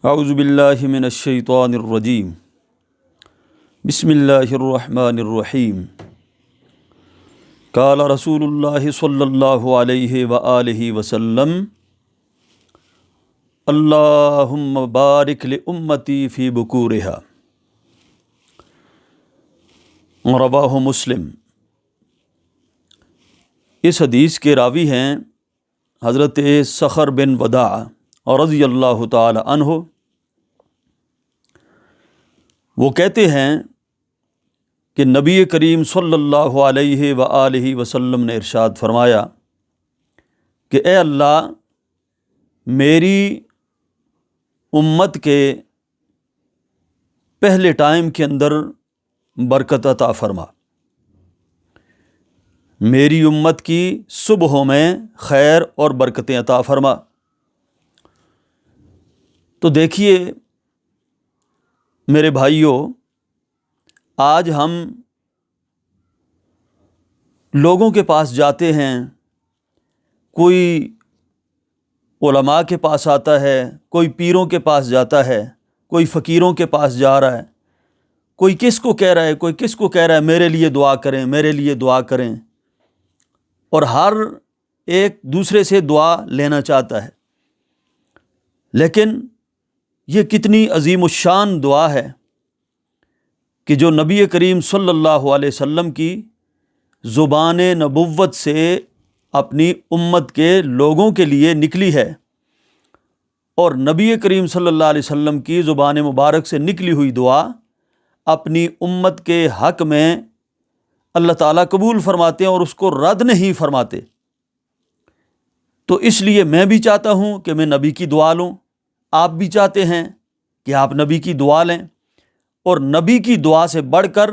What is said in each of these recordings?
اعوذ باللہ من الشیطان الرجیم بسم اللہ الرحمن الرحیم قال رسول اللہ صلی اللہ علیہ وآلہ وسلم اللہم بارک لأمتی فی بکورہا، رواہ مسلم۔ اس حدیث کے راوی ہیں حضرت صخر بن وداع رضی اللہ تعالی عنہ۔ وہ کہتے ہیں کہ نبی کریم صلی اللہ علیہ وآلہ وسلم نے ارشاد فرمایا کہ اے اللہ، میری امت کے پہلے ٹائم کے اندر برکت عطا فرما، میری امت کی صبحوں میں خیر اور برکتیں عطا فرما۔ تو دیکھیے میرے بھائیوں، آج ہم لوگوں کے پاس جاتے ہیں، کوئی علماء کے پاس آتا ہے، کوئی پیروں کے پاس جاتا ہے، کوئی فقیروں کے پاس جا رہا ہے، کوئی کس کو کہہ رہا ہے، کوئی کس کو کہہ رہا ہے میرے لیے دعا کریں، میرے لیے دعا کریں، اور ہر ایک دوسرے سے دعا لینا چاہتا ہے۔ لیکن یہ کتنی عظیم الشان دعا ہے کہ جو نبی کریم صلی اللہ علیہ وسلم کی زبان نبوت سے اپنی امت کے لوگوں کے لیے نکلی ہے، اور نبی کریم صلی اللہ علیہ وسلم کی زبان مبارک سے نکلی ہوئی دعا اپنی امت کے حق میں اللہ تعالیٰ قبول فرماتے ہیں اور اس کو رد نہیں فرماتے۔ تو اس لیے میں بھی چاہتا ہوں کہ میں نبی کی دعا لوں، آپ بھی چاہتے ہیں کہ آپ نبی کی دعا لیں، اور نبی کی دعا سے بڑھ کر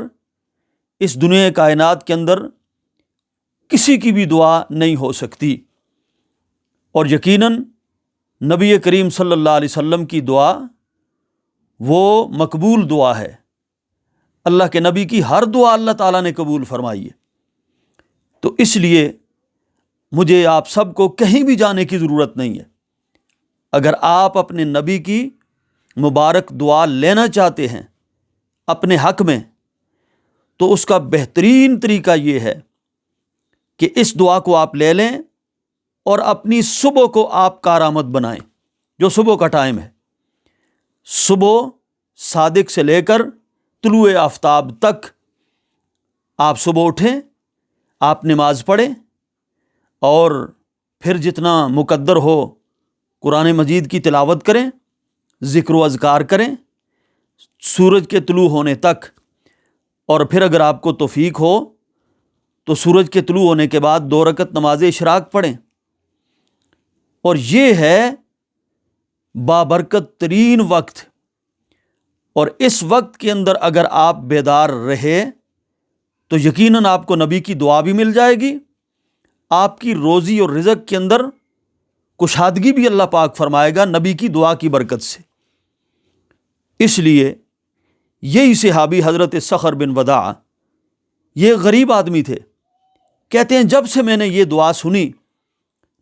اس دنیا کائنات کے اندر کسی کی بھی دعا نہیں ہو سکتی۔ اور یقیناً نبی کریم صلی اللہ علیہ وسلم کی دعا وہ مقبول دعا ہے، اللہ کے نبی کی ہر دعا اللہ تعالیٰ نے قبول فرمائی ہے۔ تو اس لیے مجھے آپ سب کو کہیں بھی جانے کی ضرورت نہیں ہے۔ اگر آپ اپنے نبی کی مبارک دعا لینا چاہتے ہیں اپنے حق میں، تو اس کا بہترین طریقہ یہ ہے کہ اس دعا کو آپ لے لیں اور اپنی صبح کو آپ کارآمد بنائیں۔ جو صبح کا ٹائم ہے، صبح صادق سے لے کر طلوع آفتاب تک آپ صبح اٹھیں، آپ نماز پڑھیں، اور پھر جتنا مقدر ہو قرآن مجید کی تلاوت کریں، ذکر و اذکار کریں سورج کے طلوع ہونے تک، اور پھر اگر آپ کو توفیق ہو تو سورج کے طلوع ہونے کے بعد 2 رکعت نماز اشراق پڑھیں۔ اور یہ ہے بابرکت ترین وقت، اور اس وقت کے اندر اگر آپ بیدار رہے تو یقیناً آپ کو نبی کی دعا بھی مل جائے گی، آپ کی روزی اور رزق کے اندر کشادگی بھی اللہ پاک فرمائے گا نبی کی دعا کی برکت سے۔ اس لیے یہی صحابی حضرت صخر بن وداع، یہ غریب آدمی تھے، کہتے ہیں جب سے میں نے یہ دعا سنی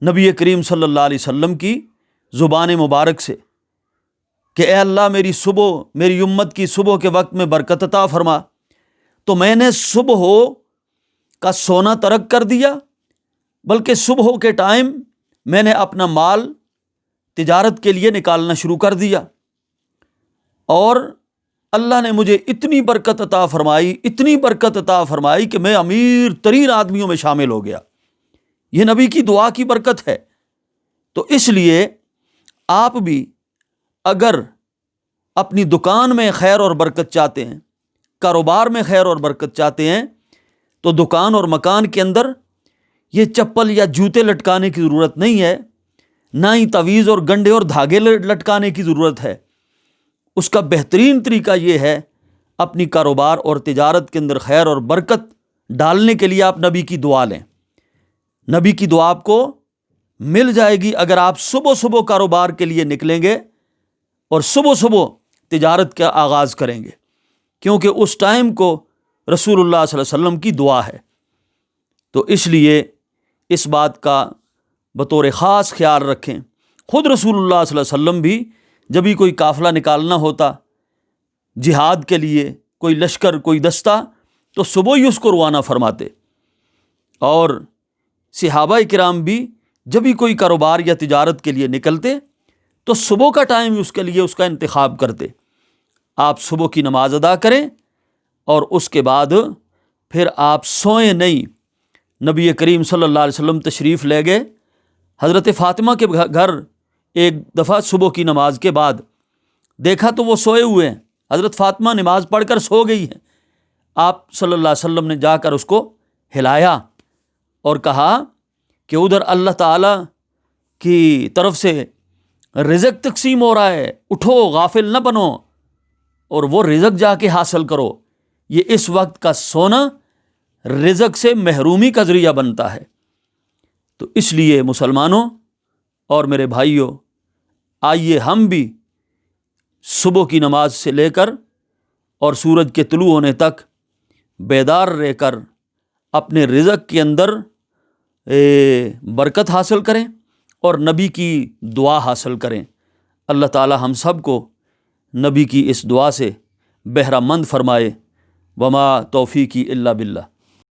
نبی کریم صلی اللہ علیہ وسلم کی زبان مبارک سے کہ اے اللہ، میری امت کی صبح کے وقت میں برکت عطا فرما، تو میں نے صبح کا سونا ترک کر دیا، بلکہ صبح کے ٹائم میں نے اپنا مال تجارت کے لیے نکالنا شروع کر دیا، اور اللہ نے مجھے اتنی برکت عطا فرمائی، اتنی برکت عطا فرمائی کہ میں امیر ترین آدمیوں میں شامل ہو گیا۔ یہ نبی کی دعا کی برکت ہے۔ تو اس لیے آپ بھی اگر اپنی دکان میں خیر اور برکت چاہتے ہیں، کاروبار میں خیر اور برکت چاہتے ہیں، تو دکان اور مکان کے اندر یہ چپل یا جوتے لٹکانے کی ضرورت نہیں ہے، نہ ہی تعویذ اور گنڈے اور دھاگے لٹکانے کی ضرورت ہے۔ اس کا بہترین طریقہ یہ ہے اپنی کاروبار اور تجارت کے اندر خیر اور برکت ڈالنے کے لیے آپ نبی کی دعا لیں۔ نبی کی دعا آپ کو مل جائے گی اگر آپ صبح صبح کاروبار کے لیے نکلیں گے اور صبح صبح تجارت کا آغاز کریں گے، کیونکہ اس ٹائم کو رسول اللہ صلی اللہ علیہ وسلم کی دعا ہے۔ تو اس لیے اس بات کا بطور خاص خیال رکھیں۔ خود رسول اللہ صلی اللہ علیہ وسلم بھی جب بھی کوئی قافلہ نکالنا ہوتا جہاد کے لیے، کوئی لشکر، کوئی دستہ، تو صبح ہی اس کو روانہ فرماتے۔ اور صحابہ کرام بھی جب بھی کوئی کاروبار یا تجارت کے لیے نکلتے تو صبح کا ٹائم اس کے لیے اس کا انتخاب کرتے۔ آپ صبح کی نماز ادا کریں اور اس کے بعد پھر آپ سوئیں نہیں۔ نبی کریم صلی اللہ علیہ وسلم تشریف لے گئے حضرت فاطمہ کے گھر ایک دفعہ صبح کی نماز کے بعد، دیکھا تو وہ سوئے ہوئے ہیں، حضرت فاطمہ نماز پڑھ کر سو گئی ہیں۔ آپ صلی اللہ علیہ وسلم نے جا کر اس کو ہلایا اور کہا کہ ادھر اللہ تعالیٰ کی طرف سے رزق تقسیم ہو رہا ہے، اٹھو، غافل نہ بنو اور وہ رزق جا کے حاصل کرو۔ یہ اس وقت کا سونا رزق سے محرومی کا ذریعہ بنتا ہے۔ تو اس لیے مسلمانوں اور میرے بھائیوں، آئیے ہم بھی صبح کی نماز سے لے کر اور سورج کے طلوع ہونے تک بیدار رہ کر اپنے رزق کے اندر برکت حاصل کریں اور نبی کی دعا حاصل کریں۔ اللہ تعالی ہم سب کو نبی کی اس دعا سے بہرہ مند فرمائے۔ وما توفیقی الا باللہ۔